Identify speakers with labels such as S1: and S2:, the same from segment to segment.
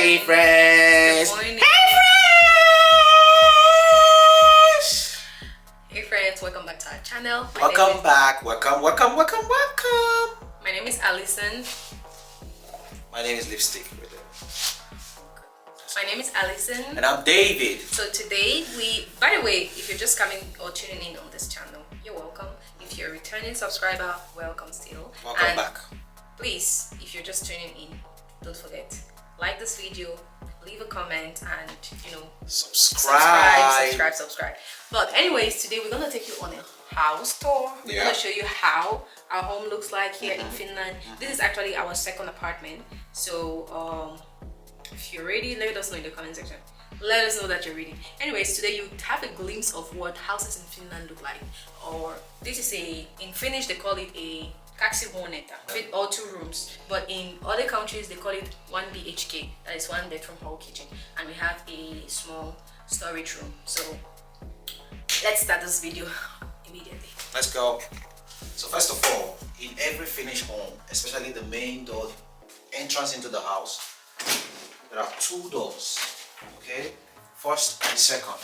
S1: Hey friends!
S2: Good morning. Hey friends, welcome back to our channel.
S1: Welcome back. Welcome.
S2: My name is Allison.
S1: My name is Lipstick.
S2: My name is Allison.
S1: And I'm David.
S2: So today by the way, if you're just coming or tuning in on this channel, you're welcome. If you're a returning subscriber, welcome still.
S1: Welcome back.
S2: Please, if you're just tuning in, don't forget, like this video, leave a comment, and subscribe. But anyways, today we're gonna take you on a house tour. We're gonna show you how our home looks like here in Finland. This is actually our second apartment. So if you're ready, let us know in the comment section. Let us know that you're ready. Anyways, today you have a glimpse of what houses in Finland look like. Or this is in Finnish they call it a with all 2 rooms, but in other countries they call it 1 BHK, that is 1 bedroom hall kitchen, and we have a small storage room. So let's start this video immediately.
S1: Let's go. So first of all, in every Finnish home, especially the main door entrance into the house, there are 2 doors, okay, first and second.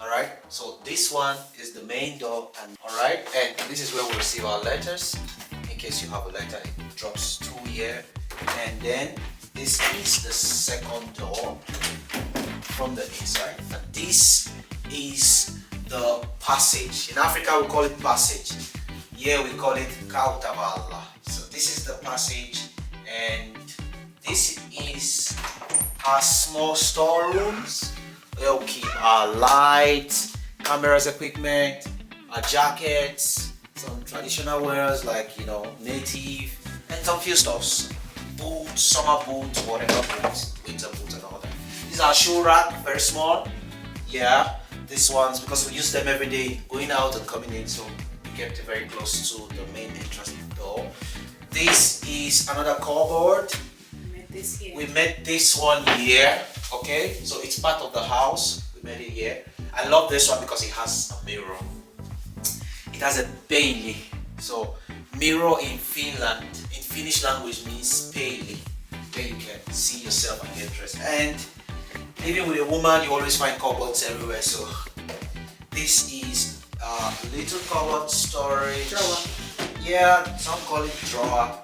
S1: All right, so this one is the main door, and all right, and this is where we'll receive our letters. In case you have a letter, it drops 2 here, and then this is the second door from the inside, and this is the passage. In Africa we call it passage, here we call it kautavalla. So this is the passage, and this is our small storerooms. We'll keep our lights, cameras, equipment, our jackets, some traditional wears like native, and some few stuffs, boots, summer boots, whatever boots, winter boots, and all that. These are shoe rack, very small. Yeah, these ones because we use them every day, going out and coming in, so we kept it very close to the main entrance door. This is another cupboard. We made this one here. Okay, so it's part of the house. We made it here. I love this one because it has a mirror. It has a peili. So mirror in Finland, in Finnish language, means peili, where you can see yourself and get dressed. And even with a woman, you always find cupboards everywhere. So this is a little cupboard storage.
S2: Drawer.
S1: Yeah, some call it drawer.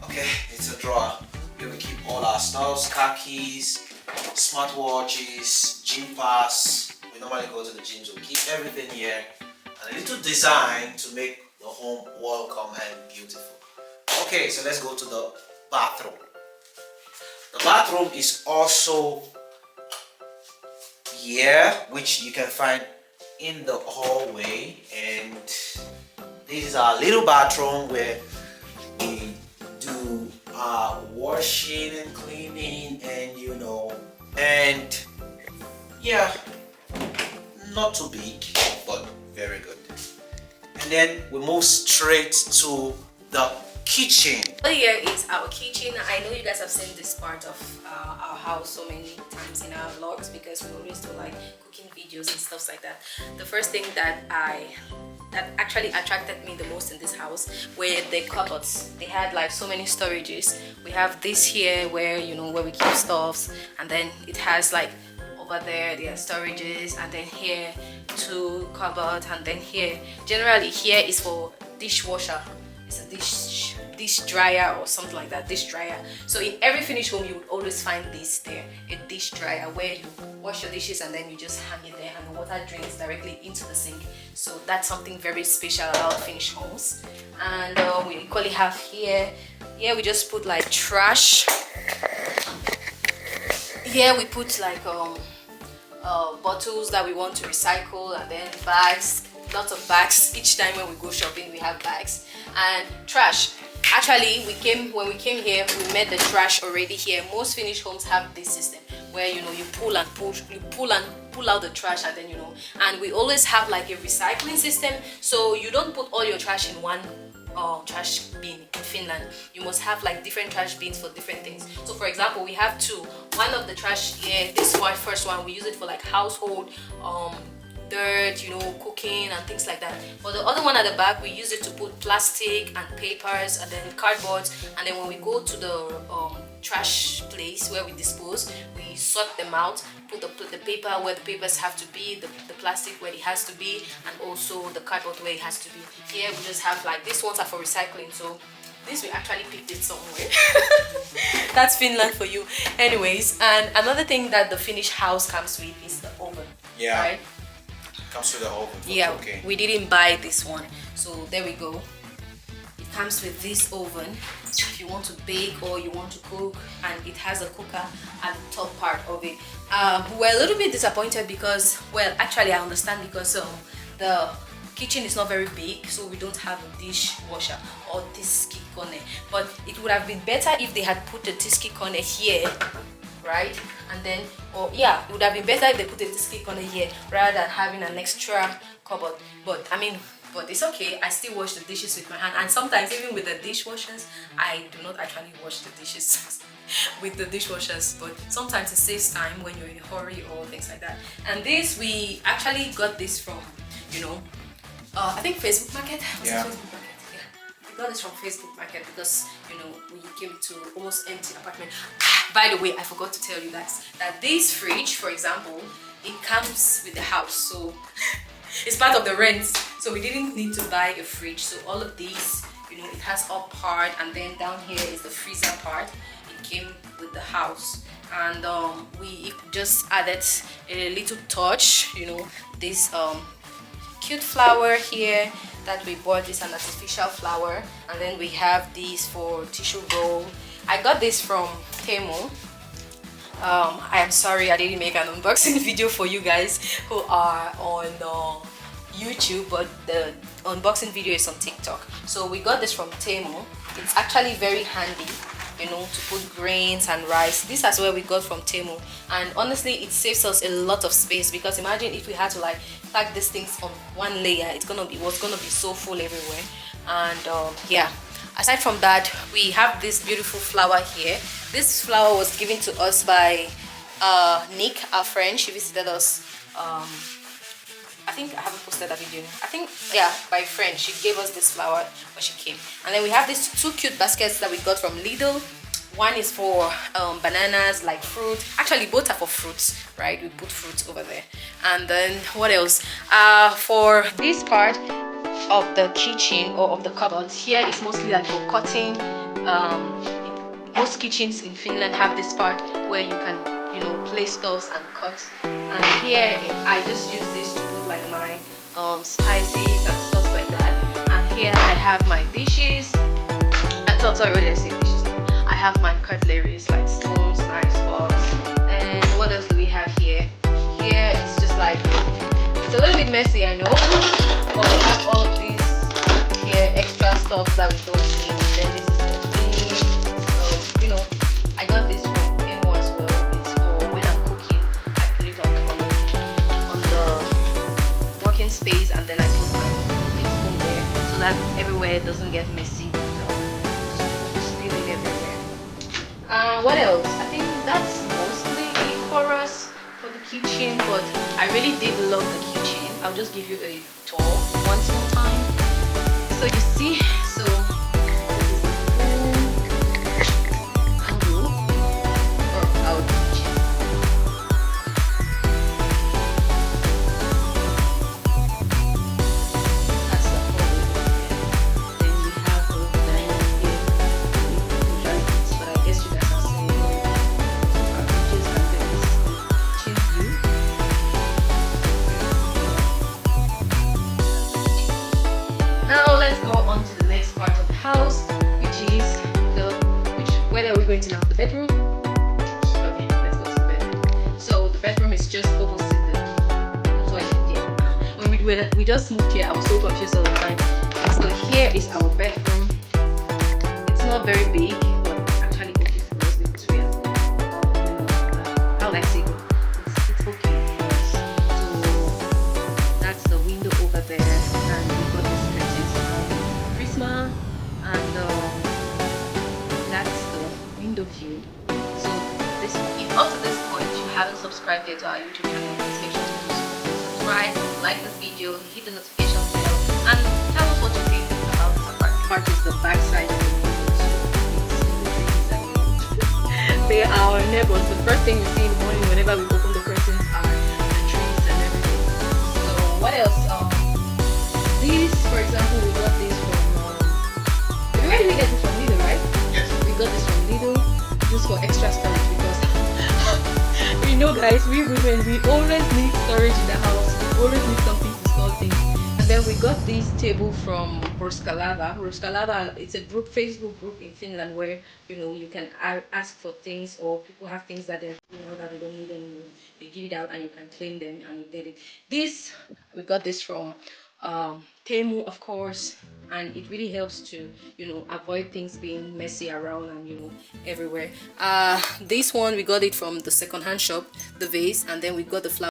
S1: Okay, it's a drawer where we keep all our stuff, car keys, smartwatches, gym pass. We normally go to the gym, so we keep everything here, and a little design to make the home welcome and beautiful. Okay, so let's go to the bathroom. The bathroom is also here, which you can find in the hallway, and this is our little bathroom where we do washing and cleaning, and and yeah, not too big but very good. And then we move straight to the kitchen.
S2: Here is our kitchen. I know you guys have seen this part of our house so many times in our vlogs because we always do like cooking videos and stuff like that. The first thing that actually attracted me the most in this house were the cupboards. They had like so many storages. We have this here where where we keep stuffs, and then it has like over there are storages, and then here 2 cupboards, and then here generally here is for dishwasher. It's a dish dryer or something like that, dish dryer. So in every Finnish home you would always find this there, a dish dryer where you wash your dishes and then you just hang it there and the water drains directly into the sink. So that's something very special about Finnish homes. And we equally have here we just put like trash. Here we put like bottles that we want to recycle, and then bags, lots of bags. Each time when we go shopping we have bags and trash. Actually, when we came here, we met the trash already here. Most Finnish homes have this system where you pull and pull out the trash, and then and we always have like a recycling system, so you don't put all your trash in one trash bin in Finland. You must have like different trash bins for different things. So for example, we have 2. One of the trash here, this one, first one, we use it for like household dirt, cooking and things like that. But the other one at the back, we use it to put plastic and papers and then cardboards. And then when we go to the trash place where we dispose. We sort them out, put the paper where the papers have to be, the plastic where it has to be, and also the cardboard where it has to be. Here we just have like, these ones are for recycling, so this we actually picked it somewhere. That's Finland for you. Anyways, and another thing that the Finnish house comes with is the oven.
S1: Yeah.
S2: Right?
S1: Comes with the oven.
S2: Yeah,
S1: okay.
S2: we didn't buy this one, so there we go. It comes with this oven if you want to bake or you want to cook, and it has a cooker at the top part of it. We're a little bit disappointed because, well, actually I understand, because the kitchen is not very big, so we don't have a dishwasher or tiskikone. But it would have been better if they had put the tiskikone here, right? And then, or yeah, it would have been better if they put a tiskikone here rather than having an extra cupboard. But I mean, but it's okay. I still wash the dishes with my hand, and sometimes even with the dishwashers, I do not actually wash the dishes with the dishwashers, but sometimes it saves time when you're in a hurry or things like that. And this, we actually got this from, you know, I think Facebook Market.
S1: Yeah.
S2: Facebook Market? Yeah. We got this from Facebook Market because, you know, we came to almost empty apartment. By the way, I forgot to tell you guys that this fridge, for example, it comes with the house, so it's part of the rent. So we didn't need to buy a fridge. So all of these, you know, it has up part, and then down here is the freezer part. It came with the house, and we just added a little touch, you know, this cute flower here that we bought. Is an artificial flower, and then we have these for tissue roll. I got this from Temu. I am sorry I didn't make an unboxing video for you guys who are on YouTube, but the unboxing video is on TikTok. So we got this from Temu. It's actually very handy, you know, to put grains and rice. This is where we got from Temu, and honestly it saves us a lot of space, because imagine if we had to like pack these things on one layer, it was gonna be so full everywhere. And yeah, aside from that, we have this beautiful flower here. This flower was given to us by Nick, our friend. She visited us. I think I haven't posted that video. I think, yeah, by friend. She gave us this flower when she came. And then we have these two cute baskets that we got from Lidl. One is for bananas, like fruit. Actually, both are for fruits, right? We put fruits over there. And then what else? For this part of the kitchen or of the cupboards, here is mostly like for cutting. Most kitchens in Finland have this part where you can, you know, place stuff and cut. And here I just use this to put like my spices and stuff like that. And here I have my dishes. Sorry, what did I say? Dishes. I have my cutleries like spoons, knives, forks. And what else do we have here? Here it's just like, it's a little bit messy, I know. But we have all of these here, extra stuff that we don't need. Then this is the thing. So, you know, I got this from Temu as well. It's for when I'm cooking. I put it on the working space, and then I put my cooking spoon there so that everywhere doesn't get messy. Just leave it everywhere. What else? I think that's mostly it for us for the kitchen, but I really did love the kitchen. I'll just give you a tour once more time. So you see, so our kitchen. That's the whole. Then we have a dining here. But I guess you guys are seeing our pictures, and then this is the kitchen view. Now let's go on to the next part of the house, which is where are we going to now? The bedroom? Okay, let's go to the bedroom. So the bedroom is just opposite the toilet. Yeah. When we just moved here, I was so confused all the time. So here is our bedroom. It's not very big, but actually okay for us because we are, how I say, it's okay for us. So that's the window over there, and we've got this prisma, and that's the window view. So this, if up to this point you haven't subscribed yet to our YouTube channel, please make sure to do so. Subscribe, like this video, hit the notification bell, and tell us what you think about this apartment. Part is the back side of the window, so it's in the trees and here, but the first thing we see in the morning whenever we open the curtains are the trees and everything. So what else? These, for example, we got this from where did we get this from? Lidl, right?
S1: Yes.
S2: We got this from Lidl just for extra storage because you know guys, we women, we always need storage in the house. We always need something to store things. And then we got this table from Ruskalava. Ruskalava, it's a group, Facebook group in Finland where you can ask for things, or people have things that they that they don't need anymore. They give it out and you can claim them and you get it. This we got this from Temu, of course, and it really helps to avoid things being messy around and everywhere. This one we got it from the second-hand shop, the vase, and then we got the flower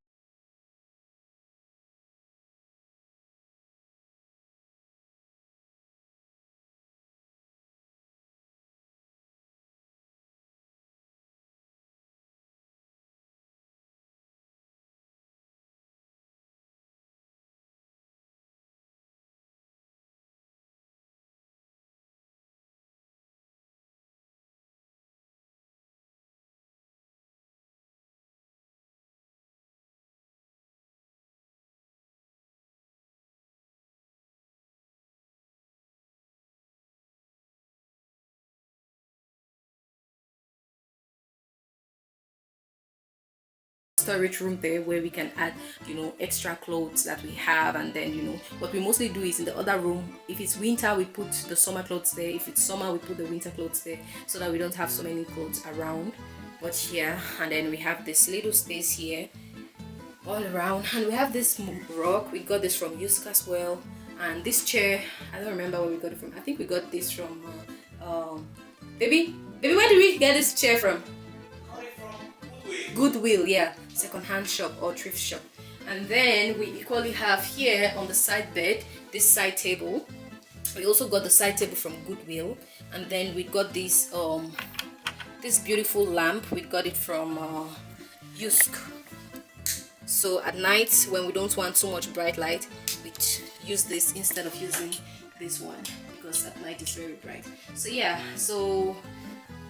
S2: storage room there where we can add extra clothes that we have. And then what we mostly do is in the other room, if it's winter we put the summer clothes there, if it's summer we put the winter clothes there, so that we don't have so many clothes around. But here, and then we have this little space here all around, and we have this rug. We got this from YESSTYLE as well. And this chair, I don't remember where we got it from. I think we got this from baby, where did we get this chair from? Goodwill, yeah, second-hand shop or thrift shop. And then we equally have here on the side bed this side table. We also got the side table from Goodwill. And then we got this this beautiful lamp. We got it from YESSTYLE. So at night when we don't want so much bright light, we use this instead of using this one, because at night it's very bright. So yeah, so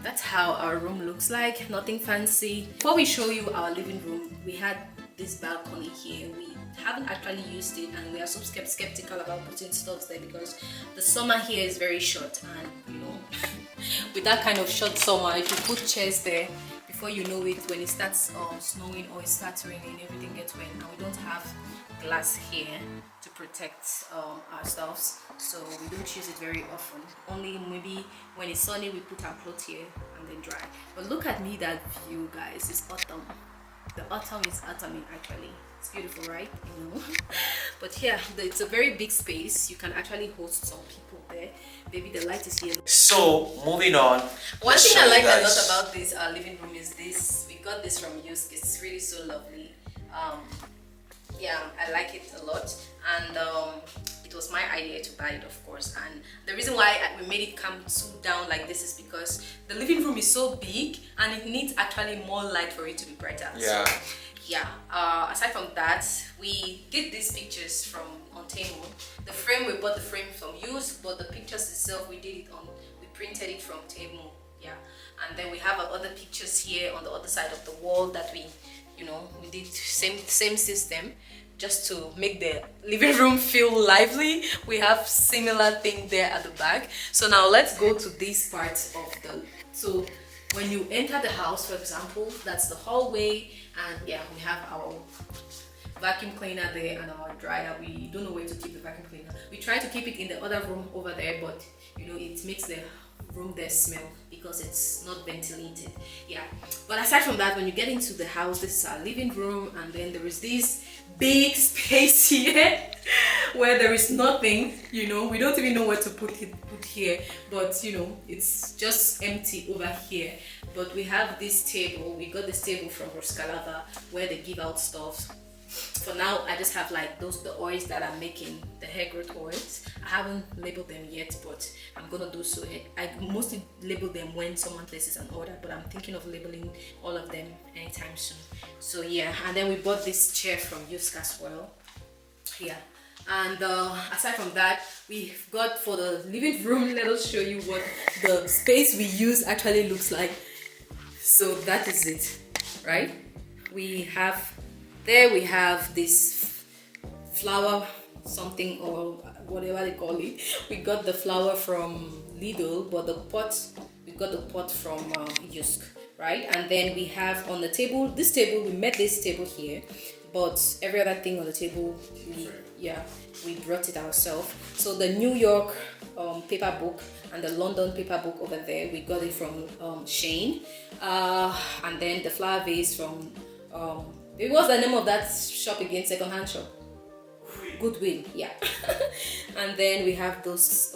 S2: that's how our room looks like. Nothing fancy. Before we show you our living room, we had this balcony here. We haven't actually used it, and we are so skeptical about putting stuff there because the summer here is very short, and with that kind of short summer, if you put chairs there, before you know it, when it starts snowing or it starts raining, everything gets wet, and we don't have glass here to protect ourselves, so we don't use it very often. Only maybe when it's sunny we put our clothes here and then dry. But look at me, that view guys, it's autumn. The autumn is autumn actually. It's beautiful, right? But yeah, it's a very big space. You can actually host some people there. Maybe the light is here.
S1: So moving on,
S2: one thing I like a lot about this living room is this. We got this from YESSTYLE. It's really so lovely. Yeah, I like it a lot, and it was my idea to buy it, of course. And the reason why we made it come down like this is because the living room is so big and it needs actually more light for it to be brighter.
S1: yeah.
S2: So, yeah, aside from that, we did these pictures from on Temu. The frame, we bought the frame from YESSTYLE, but the pictures itself we printed it from Temu. Yeah, and then we have other pictures here on the other side of the wall that we did same system, just to make the living room feel lively. We have similar thing there at the back. So now let's go to this part of the, so when you enter the house, for example, that's the hallway, and yeah, we have our vacuum cleaner there and our dryer. We don't know where to keep the vacuum cleaner. We try to keep it in the other room over there, but it makes the room there smell because it's not ventilated. Yeah, but aside from that, when you get into the house, this is our living room, and then there is this big space here where there is nothing. We don't even know where to put here, but it's just empty over here. But we have this table. We got this table from Ruskalava where they give out stuff. For now, I just have like the oils that I'm making, the hair growth oils. I haven't labeled them yet, but I'm gonna do so. I mostly label them when someone places an order, but I'm thinking of labeling all of them anytime soon. So yeah, and then we bought this chair from YESSTYLE as well. Yeah, and aside from that, we've got for the living room. Let us show you what the space we use actually looks like. So that is it, right? We have this flower something or whatever they call it. We got the flower from Lidl, but we got the pot from YESSTYLE, right? And then we have on the table, we met this table here, but every other thing on the table, we brought it ourselves. So the New York paper book and the London paper book over there, we got it from Shane. And then the flower vase from what's the name of that shop again? Second-hand shop? Goodwill, yeah. And then we have those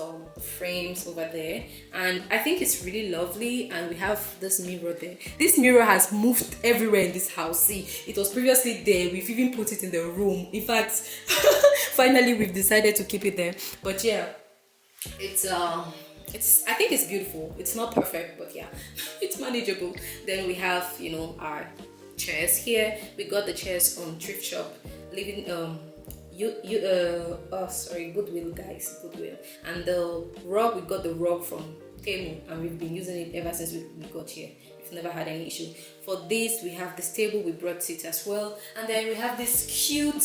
S2: frames over there, and I think it's really lovely. And we have this mirror there. This mirror has moved everywhere in this house. See, it was previously there. We've even put it in the room. In fact, finally we've decided to keep it there. But yeah, it's I think it's beautiful. It's not perfect, but yeah, it's manageable. Then we have, you know, our chairs here. We got the chairs on thrift shop, Goodwill, guys, Goodwill. And the rug, we got the rug from Temu, and we've been using it ever since we got here. We've never had any issue. For this, we have this table, we brought it as well. And then we have this cute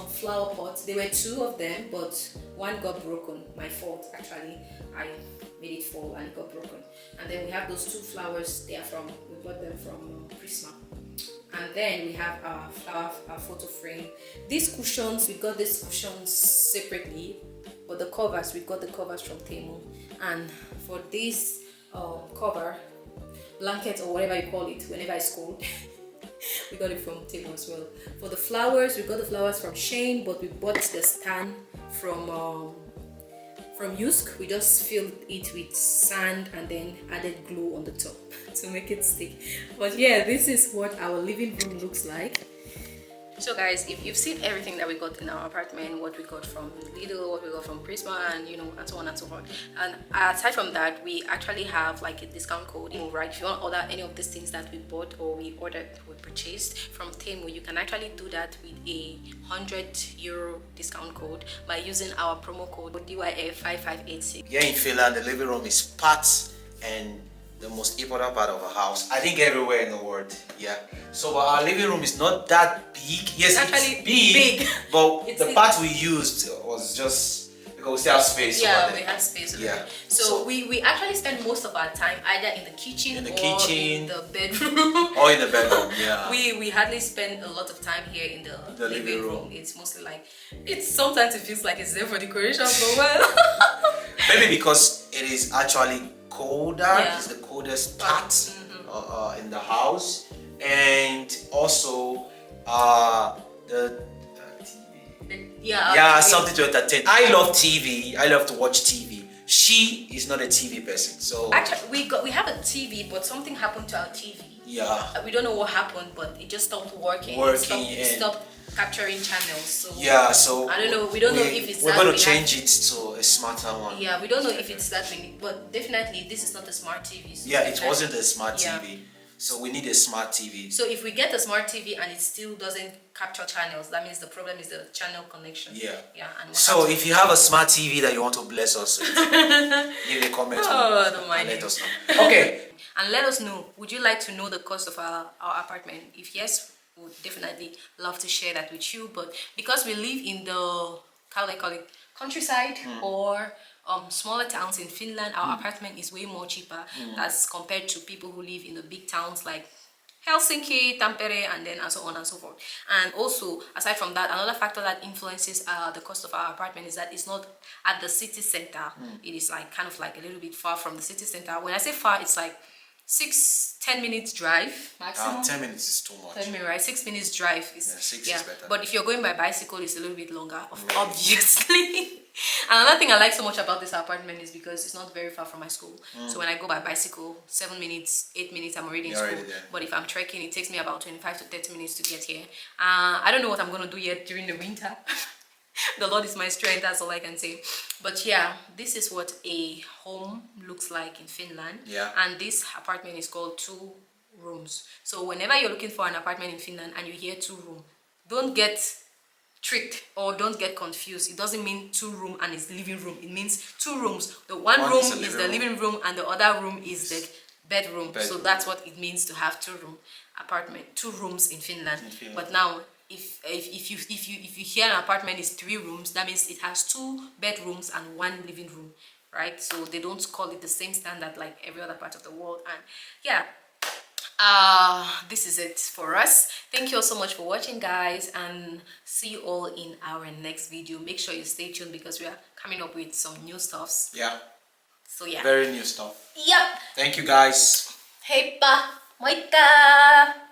S2: flower pot. There were two of them, but one got broken. My fault, actually. I made it fall and it got broken. And then we have those two flowers. We got them from Prisma. And then we have our photo frame. These cushions, we got these cushions separately, but the covers, we got the covers from Temu. And for this cover, blanket or whatever you call it, whenever it's cold, we got it from Temu as well. For the flowers, we got the flowers from Shane, but we bought the stand from YESSTYLE. We just filled it with sand and then added glue on the top to make it stick. But yeah, this is what our living room looks like. So guys, if you've seen everything that we got in our apartment, what we got from Lidl, what we got from Prisma, and you know, and so on and so forth. And aside from that, we actually have like a discount code, right? If you want to order any of these things that we bought or we purchased from Temu, you can actually do that with a €100 discount code by using our promo code YESSTYLE5586.
S1: Here in Finland, the living room is part and the most important part of a house. I think everywhere in the world, yeah. So our living room is not that big. Yes,
S2: actually
S1: it's big. But
S2: it's
S1: the part we used was just because we still have space.
S2: Yeah, we have space.
S1: Yeah.
S2: So we actually spend most of our time either in the kitchen, in the bedroom.
S1: Or in the bedroom, yeah.
S2: We hardly spend a lot of time here in the living room. It's mostly like, sometimes it feels like it's there for decoration, but well.
S1: Maybe because it is actually colder. Yeah. It's the coldest part in the house, and also the TV. Something to entertain. I love TV. I love to watch TV. She is not a TV person, so
S2: actually we have a TV, but something happened to our TV.
S1: Yeah,
S2: we don't know what happened, but it just stopped working. It stopped capturing channels. So
S1: yeah, so
S2: I don't know. We don't know if it's
S1: we're going to change it to a smarter one.
S2: Yeah, we don't know if it's that thing, but definitely this is not a smart TV. So
S1: yeah, it wasn't a smart TV. So we need a smart TV.
S2: So if we get a smart TV and it still doesn't capture channels, that means the problem is the channel connection.
S1: Yeah.
S2: Yeah. And
S1: so if you have a smart TV that you want to bless us with, leave a comment
S2: don't mind
S1: and let us know. Okay.
S2: And let us know, would you like to know the cost of our apartment? If yes, we would definitely love to share that with you. But because we live in the, how do I call it, countryside or smaller towns in Finland, our apartment is way more cheaper as compared to people who live in the big towns like Helsinki, Tampere, and so on and so forth. And also, aside from that, another factor that influences the cost of our apartment is that it's not at the city center. It is like kind of like a little bit far from the city center. When I say far, it's like 6-10 minutes drive maximum.
S1: 10 minutes is too much.
S2: 10 minutes, right? 6 minutes drive is
S1: 6 is better.
S2: But if you're going by bicycle, it's a little bit longer, obviously. Another thing I like so much about this apartment is because it's not very far from my school. So when I go by bicycle, 7 minutes, 8 minutes, I'm already in school. But if I'm trekking, it takes me about 25 to 30 minutes to get here. I don't know what I'm going to do yet during the winter. The Lord is my strength, that's all I can say. But yeah, this is what a home looks like in Finland.
S1: Yeah.
S2: And this apartment is called 2 rooms. So whenever you're looking for an apartment in Finland and you hear 2 room, don't get tricked or don't get confused. It doesn't mean 2 room and it's living room. It means 2 rooms. The one room is the living room and the other room is bedroom. So that's what it means to have 2-room apartment, 2 rooms in Finland. But now if you hear an apartment is 3 rooms, that means it has 2 bedrooms and 1 living room, right? So they don't call it the same standard like every other part of the world. And yeah, this is it for us. Thank you all so much for watching, guys, and see you all in our next video. Make sure you stay tuned because we are coming up with some new stuffs.
S1: Yeah.
S2: So yeah.
S1: Very new stuff.
S2: Yep.
S1: Thank you, guys.
S2: Heippa. Moikka.